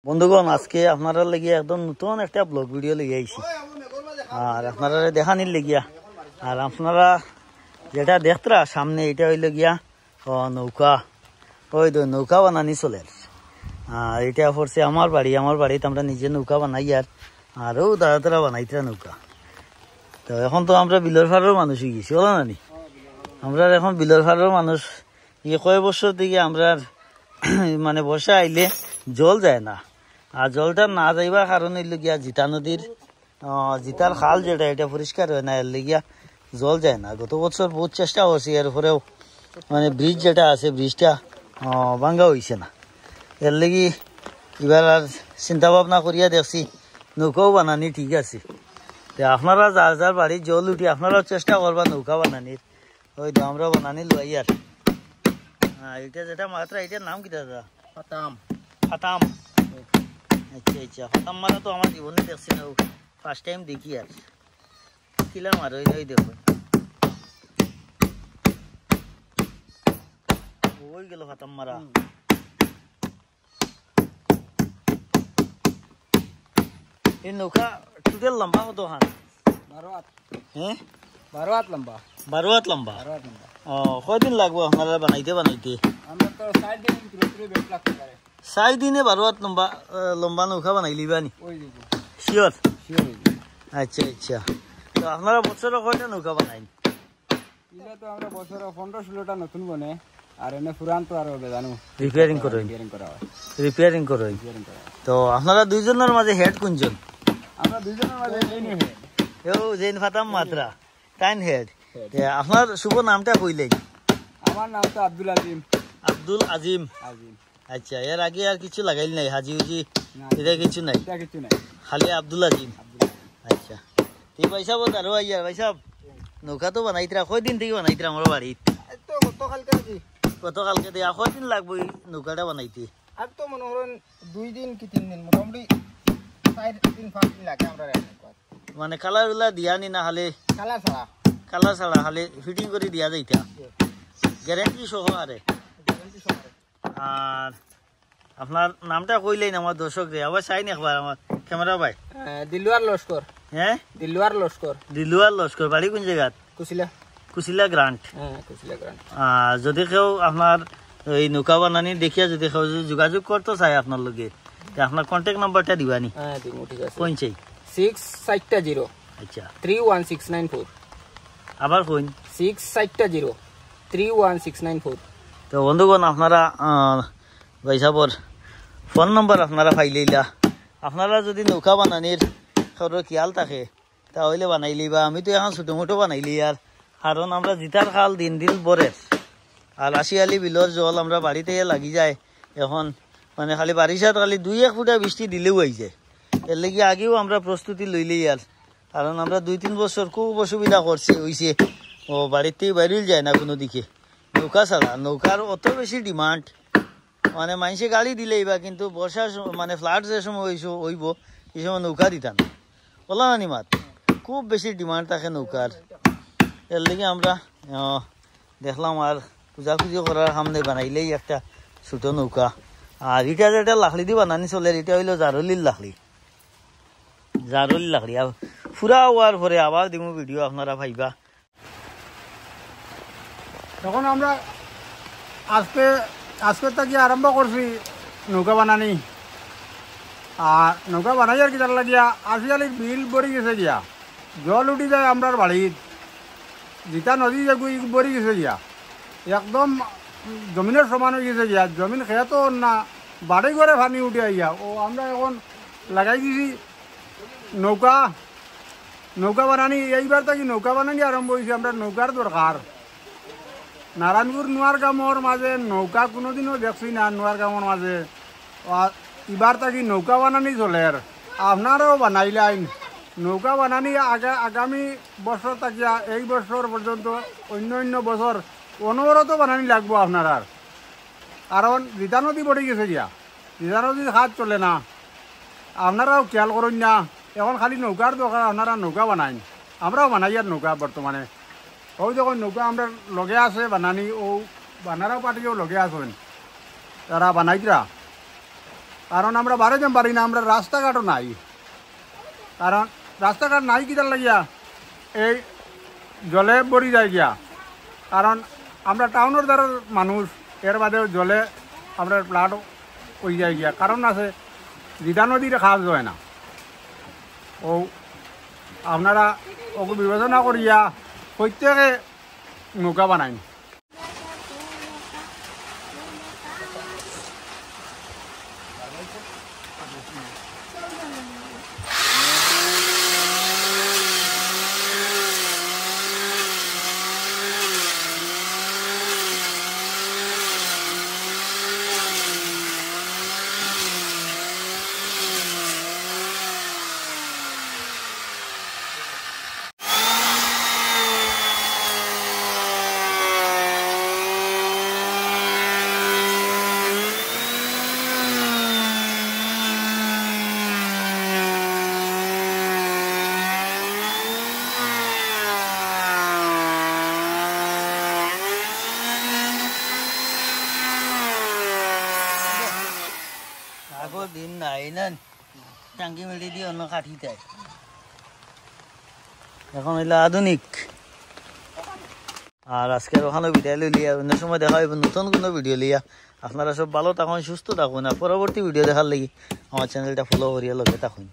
বন্ধুগণ আজকে আপনারা লেগে একদম নতুন একটা ব্লগ ভিডিও লেগে আইছি আর আপনারা দেখানির লেগিয়া আর আপনারা যেটা দেখতরা সামনে এটা হইল গিয়া নৌকা ওই তো নৌকা বানানি চলে আর এটা পড়ছে আমার বাড়িতে আমরা নিজে নৌকা বানাই আরও দাদা বানাইতরা নৌকা। তো এখন তো আমরা বিলর ফাড়ের মানুষ হয়ে গেছি বলো নানি, আমরা এখন বিলর ফাড়ের মানুষ। কয় বছর থেকে আমরা মানে বর্ষা আইলে জল যায় না, আর জলটা না যাইবার কারণ হইল গিয়া জিতা নদীর জিতার খাল যেটা এটা পরিষ্কার হয় না, এর লেগিয়া জল যায় না। গত বছর বহুত চেষ্টা করছি, এরপরেও মানে ব্রিজ যেটা আছে ব্রিজটা ভাঙ্গা হয়েছে না, এর লেগে এবার আর চিন্তা ভাবনা করিয়া দেখছি নৌকাও বানানি ঠিক আছে। তো আপনারা যার যার বাড়ির জল উঠি আপনারাও চেষ্টা করবা নৌকা বানানির, ওই তো আমরা বানানি লই আর এটা যেটা মাত্রা এটার নাম কি দাদা? ফাতাম। ফাতাম, আচ্ছা আচ্ছা। ফাতাম মানে তো আমার জীবনে দেখছি না, ফার্স্ট টাইম দেখি আর কিলাম আর ওই দেখো ওই গেল ফাতাম মারা। এই নৌকা টোটাল লম্বা কত হান? 12 হাত। হ্যাঁ 12 হাত লম্বা। 12 হাত লম্বা। 12 হাত লম্বা। কয়দিন লাগবো আপনারা বানাইতে? আমরা তো 60 দিন ভিতরে বেশ লাগতে পারে। 4 দিনে 12 হাত লম্বা নৌকা বানাই লিবানি? ওই দেখো শিওর? শিওর। আচ্ছা আচ্ছা। তো আপনারা বছরে কয়টা নৌকা বানাই? এটা তো আমরা বছরে 15-16টা নতুন বনে, আর এনে পুরান তো আরো বেজানো রিপেয়ারিং করা হয়। তো আপনারা দুইজনের মাঝে হেড কোনজন? আমরা দুইজনের মাঝে এইনি হে এও জেন ফাতাম মাত্রা টাইন হেড। আপনার শুভ নামটা কইলেন? আমার নাম তো আব্দুল আজিম। আব্দুল আজিম। আচ্ছা, এর আগে আর কিছু লাগাইল নাই? হাজি উজি এটা কিছু নাই? এটা কিছু নাই, খালি আব্দুল আজিম। আচ্ছা, ঠিক ভাই সাহেব আরো আইয়ার ভাই সাহেব নৌকা তো বানাইতরা কয়দিন থেকে বানাইতরা আমার বাড়িত? তো গতকালকে দেয়া কয়দিন লাগবো এই নৌকাটা বানাইতে? আর তো মনে করেন 2 দিন কি 3 দিন, মোটামুটি 4-5 দিন লাগে আমরা। মানে কালার উলা দিয়া নি না খালি কালার ছাড়া খালি ফিটিং করে দিয়া যাইতা? গ্যারেন্টি সহ আরে? আর আপনার নামটা কইলেন আমার দর্শক রে, আবার চাইন একবার আমার ক্যামেরা ভাই। দিলওয়ার লস্কর। হ্যাঁ দিলওয়ার লস্কর। দিলওয়ার লস্কর। বাড়ি কোন জায়গাত? কুশিলা গ্রান্ট। কুশিলা গ্রান্ট। যদি কেউ আপনার এই নৌকা বানানি দেখিয়া যদি কেউ যোগাযোগ করতে চাই আপনার লগে, আপনার কন্ট্যাক্ট নাম্বারটা দিবানি? হ্যাঁ দিব, ঠিক আছে। কোন চাই? 670 আচ্ছা 31694। আবার কোন? 670 31694। তো বন্ধুগণ আপনারা ভাই সাহেবর ফোন নম্বর আপনারা পাইলেইলা। আপনারা যদি নৌকা বানানির খবর খেয়াল থাকে তাহলে বানাইলি, বা আমি তো এখন ছোটো মোটো বানাইলি আর, কারণ আমরা জিতার খাল দিন দিন বরের আর আশিয়ালি বিলর জল আমরা বাড়িতে লাগি যায় এখন, মানে খালি বারিশাত খালি 2-1 ফুটা বৃষ্টি দিলেও আই যায়। এর লেগে আগেও আমরা প্রস্তুতি লইলেই আর, কারণ আমরা 2-3 বছর খুব অসুবিধা হইছে বাড়িতেই বাইরেই যায় না কোনো দিকে নৌকা ছাড়া। নৌকার অত বেশি ডিমান্ড, মানে মানুষে গাড়ি দিলেই বা, কিন্তু বর্ষার মানে ফ্লাড যে সময় হইব এই সময় নৌকা দিতাম বলা নানি মাত, খুব বেশি ডিমান্ড থাকে নৌকার। এর লেগে আমরা দেখলাম আর পূজাপুজি করার সামনে বানাইলেই একটা ছোট নৌকা। আর এটা যেটা লাকড়ি দিয়ে বানানি চলে এটা হইলো জারলির লাকড়ি। আর ফুরা হওয়ার পরে আবার দিব ভিডিও আপনারা ভাইবা। তখন আমরা আজকে থেকে আরম্ভ করছি নৌকা বানানি। আর নৌকা বানাই আর কি তার লাগিয়া আজিকালি বিল ভরি গেছে গিয়া, জল উঠি যায় আমরার বাড়িত, জিতা নদী ভরি গেছে গিয়া, একদম জমিনের সমান হয়ে গেছে গিয়া, জমিন খেয়াতো না বাড়ি ঘরে পানি উঠে গিয়া। আমরা এখন লাগাই দিছি নৌকা বানানি। এইবার থেকে নৌকা বানানি আরম্ভ হয়েছে। আমরা নৌকার দরকার। নারায়ণপুর নোয়ারগাঁওর মাঝে নৌকা কোনোদিনও দেখছি না। নোয়ারগাঁওর মাঝে এবার থাকি নৌকা বানানি চলে। আপনারাও বানাইলেন নৌকা বানানি। আগামী বছর থাকিয়া এই বছর পর্যন্ত অন্য বছর অনবরত বানানি লাগবো আপনার। কারণ জিতা নদী পড়ে গেছে গিয়া, জিতা নদীর হাত চলে না। আপনারাও খেয়াল করুন না, এখন খালি নৌকার দরকার, আপনারা নৌকা বানাইন। আমরাও বানাই আর নৌকা বর্তমানে। ওই যখন নৌকা আমরা লগে আছে বানানি, ও বানারাও পার্টিও লগে আছেন, তারা বানাইতরা। কারণ আমরা বারে যেতে পারি না, আমরা রাস্তাঘাটও নাই। কারণ রাস্তাঘাট নাই কিতার লাগিয়া এই জলে ভরি যায় গিয়া। কারণ আমরা টাউনের দ্বারার মানুষ, এর বাদেও জলে আমরা প্লাট হয়ে যায় গিয়া। কারণ আছে জিদা নদীর খাস হয় না, ও আপনারা ওকে বিবেচনা করিয়া প্রত্যেকে নৌকা বানাইন। আগো দিন নাই না, টাঙ্কি মেরে দিয়ে অন্য কাঠি দেয়। এখন হইলো আধুনিক। আর আজকের ওখানে বিদায় লইয়া অন্য সময় দেখা হইব নতুন কোনো ভিডিও লইয়া। আপনারা সব ভালো থাকুন, সুস্থ থাকুন, আর পরবর্তী ভিডিও দেখার লাগি আমার চ্যানেলটা ফলো করিয়া লগে থাকুন।